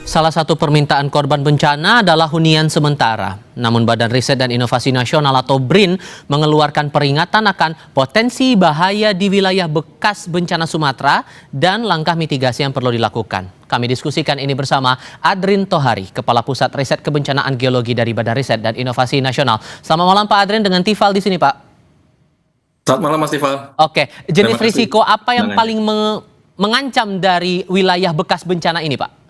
Salah satu permintaan korban bencana adalah hunian sementara. Namun Badan Riset dan Inovasi Nasional atau BRIN mengeluarkan peringatan akan potensi bahaya di wilayah bekas bencana Sumatera dan langkah mitigasi yang perlu dilakukan. Kami diskusikan ini bersama Adrin Tohari, Kepala Pusat Riset Kebencanaan Geologi dari Badan Riset dan Inovasi Nasional. Selamat malam Pak Adrin, dengan Tifal di sini Pak. Selamat malam Mas Tifal. Oke, jenis risiko apa yang paling mengancam dari wilayah bekas bencana ini Pak?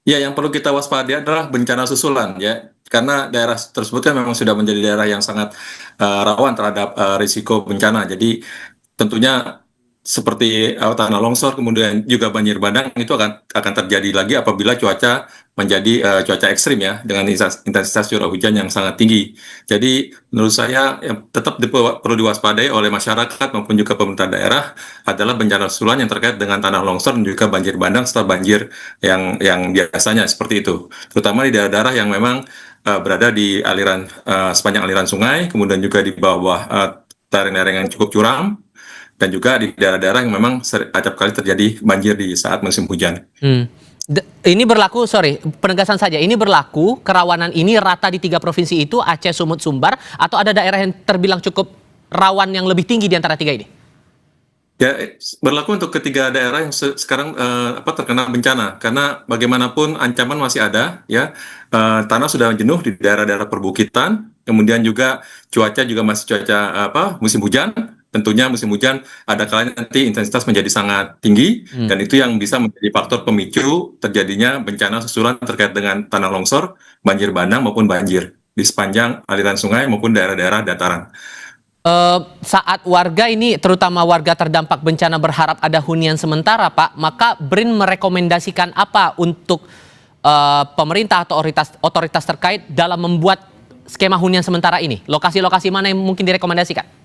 Ya, yang perlu kita waspadai adalah bencana susulan ya, karena daerah tersebut kan memang sudah menjadi daerah yang sangat rawan terhadap risiko bencana. Jadi tentunya seperti tanah longsor, kemudian juga banjir bandang itu akan terjadi lagi apabila cuaca menjadi cuaca ekstrim ya, dengan intensitas curah hujan yang sangat tinggi. Jadi menurut saya yang tetap perlu diwaspadai oleh masyarakat maupun juga pemerintah daerah adalah bencana susulan yang terkait dengan tanah longsor dan juga banjir bandang serta banjir yang biasanya seperti itu. Terutama di daerah-daerah yang memang berada di aliran sepanjang aliran sungai, kemudian juga di bawah lereng-lereng yang cukup curam, dan juga di daerah-daerah yang memang acap kali terjadi banjir di saat musim hujan. Ini berlaku, penegasan saja, ini berlaku kerawanan ini rata di 3 provinsi itu, Aceh, Sumut, Sumbar, atau ada daerah yang terbilang cukup rawan yang lebih tinggi di antara 3 ini? Ya, berlaku untuk ketiga daerah yang sekarang terkena bencana, karena bagaimanapun ancaman masih ada ya. Tanah sudah jenuh di daerah-daerah perbukitan, kemudian juga cuaca juga masih cuaca musim hujan. Tentunya musim hujan ada kalanya nanti intensitas menjadi sangat tinggi, dan itu yang bisa menjadi faktor pemicu terjadinya bencana susulan terkait dengan tanah longsor, banjir bandang maupun banjir di sepanjang aliran sungai maupun daerah-daerah dataran. Saat warga ini, terutama warga terdampak bencana, berharap ada hunian sementara Pak, maka BRIN merekomendasikan apa untuk pemerintah atau otoritas terkait dalam membuat skema hunian sementara ini? Lokasi-lokasi mana yang mungkin direkomendasikan?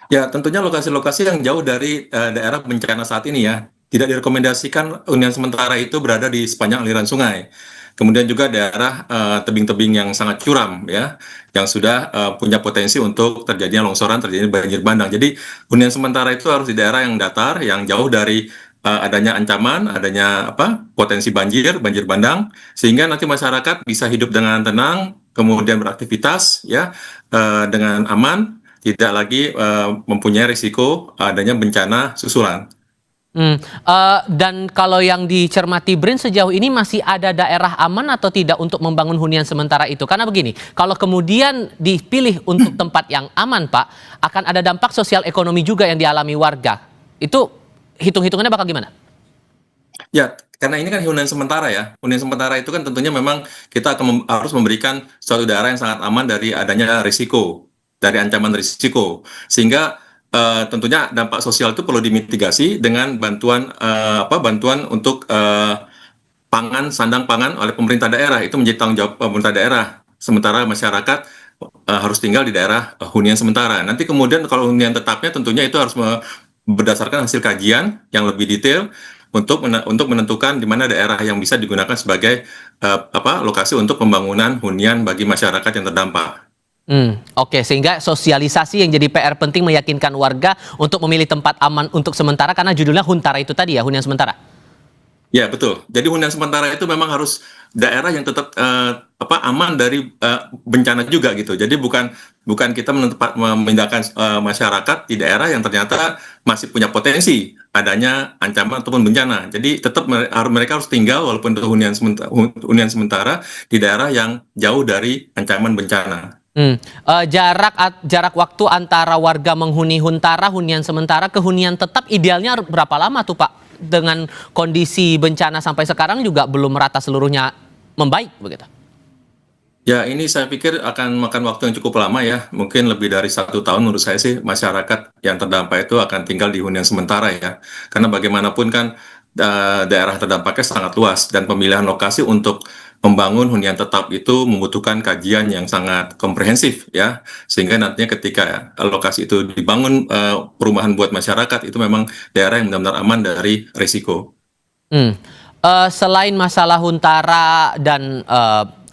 Ya, tentunya lokasi-lokasi yang jauh dari daerah bencana saat ini ya. Tidak direkomendasikan hunian sementara itu berada di sepanjang aliran sungai. Kemudian juga daerah tebing-tebing yang sangat curam ya, yang sudah punya potensi untuk terjadinya longsoran, terjadinya banjir bandang. Jadi hunian sementara itu harus di daerah yang datar, yang jauh dari adanya ancaman, adanya potensi banjir bandang, sehingga nanti masyarakat bisa hidup dengan tenang, kemudian beraktivitas ya dengan aman, tidak lagi mempunyai risiko adanya bencana susulan. Dan kalau yang dicermati BRIN sejauh ini, masih ada daerah aman atau tidak untuk membangun hunian sementara itu? Karena begini, kalau kemudian dipilih untuk tempat yang aman Pak, akan ada dampak sosial ekonomi juga yang dialami warga. Itu hitung-hitungannya bakal gimana? Ya, karena ini kan hunian sementara ya. Hunian sementara itu kan tentunya memang kita harus memberikan suatu daerah yang sangat aman dari adanya risiko, dari ancaman risiko. Sehingga tentunya dampak sosial itu perlu dimitigasi dengan bantuan bantuan untuk sandang pangan oleh pemerintah daerah. Itu menjadi tanggung jawab pemerintah daerah. Sementara masyarakat harus tinggal di daerah hunian sementara. Nanti kemudian kalau hunian tetapnya tentunya itu harus berdasarkan hasil kajian yang lebih detail untuk menentukan di mana daerah yang bisa digunakan sebagai lokasi untuk pembangunan hunian bagi masyarakat yang terdampak. Oke, sehingga sosialisasi yang jadi PR penting, meyakinkan warga untuk memilih tempat aman untuk sementara, karena judulnya Huntara itu tadi ya, hunian sementara. Ya, betul. Jadi hunian sementara itu memang harus daerah yang tetap aman dari bencana juga gitu. Jadi bukan kita memindahkan masyarakat di daerah yang ternyata masih punya potensi adanya ancaman ataupun bencana. Jadi tetap mereka harus tinggal walaupun itu hunian sementara di daerah yang jauh dari ancaman bencana. Jarak waktu antara warga menghuni Huntara, hunian sementara, ke hunian tetap idealnya berapa lama tuh Pak? Dengan kondisi bencana sampai sekarang juga belum merata seluruhnya membaik begitu. Ya, ini saya pikir akan makan waktu yang cukup lama ya. Mungkin lebih dari 1 tahun menurut saya sih masyarakat yang terdampak itu akan tinggal di hunian sementara ya. Karena bagaimanapun kan daerah terdampaknya sangat luas, dan pemilihan lokasi untuk membangun hunian tetap itu membutuhkan kajian yang sangat komprehensif ya, sehingga nantinya ketika lokasi itu dibangun perumahan buat masyarakat, itu memang daerah yang benar-benar aman dari risiko. Selain masalah Huntara dan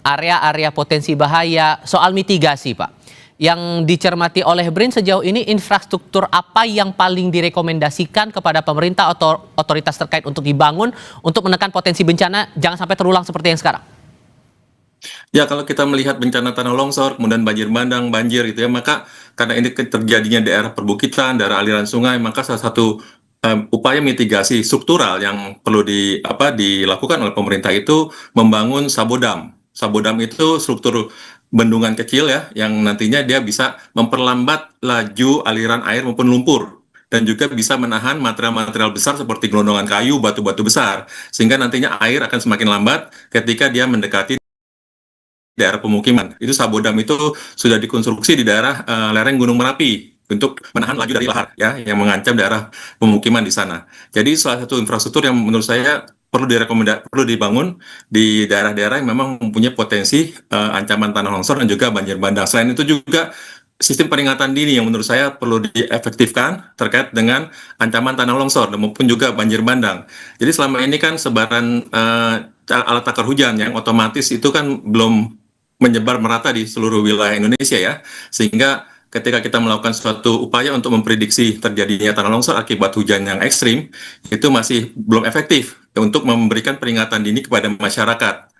area-area potensi bahaya, soal mitigasi Pak, Yang dicermati oleh BRIN sejauh ini infrastruktur apa yang paling direkomendasikan kepada pemerintah atau otoritas terkait untuk dibangun untuk menekan potensi bencana jangan sampai terulang seperti yang sekarang? Ya, kalau kita melihat bencana tanah longsor, kemudian banjir bandang, banjir gitu ya, maka karena ini terjadinya daerah perbukitan, daerah aliran sungai, maka salah satu upaya mitigasi struktural yang perlu dilakukan oleh pemerintah itu membangun sabodam. Sabodam itu struktur bendungan kecil ya, yang nantinya dia bisa memperlambat laju aliran air maupun lumpur. Dan juga bisa menahan material-material besar seperti gelondongan kayu, batu-batu besar. Sehingga nantinya air akan semakin lambat ketika dia mendekati daerah pemukiman. Itu sabodam itu sudah dikonstruksi di daerah lereng Gunung Merapi untuk menahan laju dari lahar ya yang mengancam daerah pemukiman di sana. Jadi salah satu infrastruktur yang menurut saya perlu dibangun di daerah-daerah yang memang mempunyai potensi ancaman tanah longsor dan juga banjir bandang. Selain itu juga sistem peringatan dini yang menurut saya perlu diefektifkan terkait dengan ancaman tanah longsor dan maupun juga banjir bandang. Jadi selama ini kan sebaran alat takar hujan yang otomatis itu kan belum menyebar merata di seluruh wilayah Indonesia ya, sehingga ketika kita melakukan suatu upaya untuk memprediksi terjadinya tanah longsor akibat hujan yang ekstrim, itu masih belum efektif untuk memberikan peringatan dini kepada masyarakat.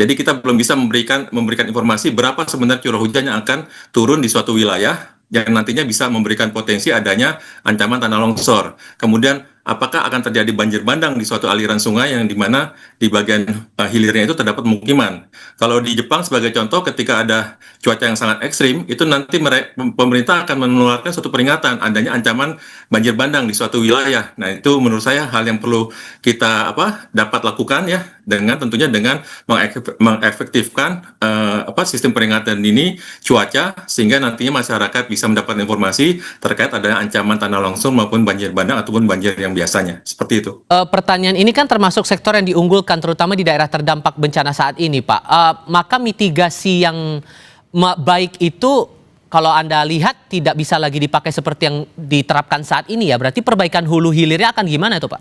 Jadi kita belum bisa memberikan informasi berapa sebenarnya curah hujan yang akan turun di suatu wilayah yang nantinya bisa memberikan potensi adanya ancaman tanah longsor. Kemudian apakah akan terjadi banjir bandang di suatu aliran sungai yang di mana di bagian hilirnya itu terdapat pemukiman. Kalau di Jepang sebagai contoh ketika ada cuaca yang sangat ekstrim, itu nanti pemerintah akan mengeluarkan suatu peringatan adanya ancaman banjir bandang di suatu wilayah. Nah, itu menurut saya hal yang perlu kita dapat lakukan ya dengan tentunya dengan mengefektifkan sistem peringatan dini cuaca sehingga nantinya masyarakat bisa mendapatkan informasi terkait adanya ancaman tanah longsor maupun banjir bandang ataupun banjir yang biasanya. Seperti itu. Pertanyaan ini kan termasuk sektor yang diunggulkan terutama di daerah terdampak bencana saat ini, Pak. Maka mitigasi yang baik itu kalau Anda lihat tidak bisa lagi dipakai seperti yang diterapkan saat ini ya. Berarti perbaikan hulu hilirnya akan gimana itu, Pak?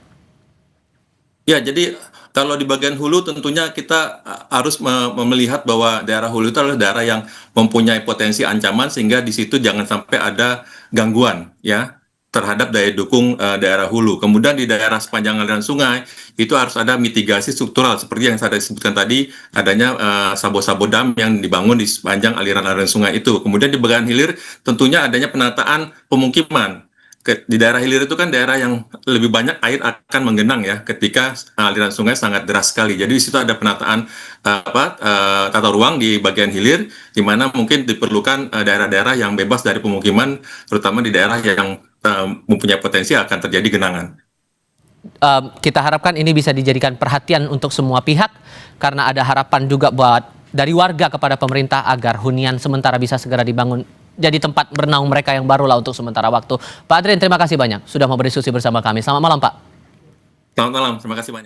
Ya, jadi kalau di bagian hulu tentunya kita harus melihat bahwa daerah hulu itu adalah daerah yang mempunyai potensi ancaman sehingga di situ jangan sampai ada gangguan ya terhadap daya dukung daerah hulu. Kemudian di daerah sepanjang aliran sungai itu harus ada mitigasi struktural seperti yang saya sebutkan tadi adanya sabodam yang dibangun di sepanjang aliran-aliran sungai itu. Kemudian di bagian hilir tentunya adanya penataan pemukiman. Di daerah hilir itu kan daerah yang lebih banyak air akan menggenang ya ketika aliran sungai sangat deras sekali. Jadi di situ ada penataan tata ruang di bagian hilir di mana mungkin diperlukan daerah-daerah yang bebas dari pemukiman terutama di daerah yang mempunyai potensi akan terjadi genangan. Kita harapkan ini bisa dijadikan perhatian untuk semua pihak karena ada harapan juga buat dari warga kepada pemerintah agar hunian sementara bisa segera dibangun jadi tempat bernaung mereka yang baru lah untuk sementara waktu. Pak Adrian, terima kasih banyak sudah mau berdiskusi bersama kami. Selamat malam, Pak. Selamat malam, terima kasih banyak.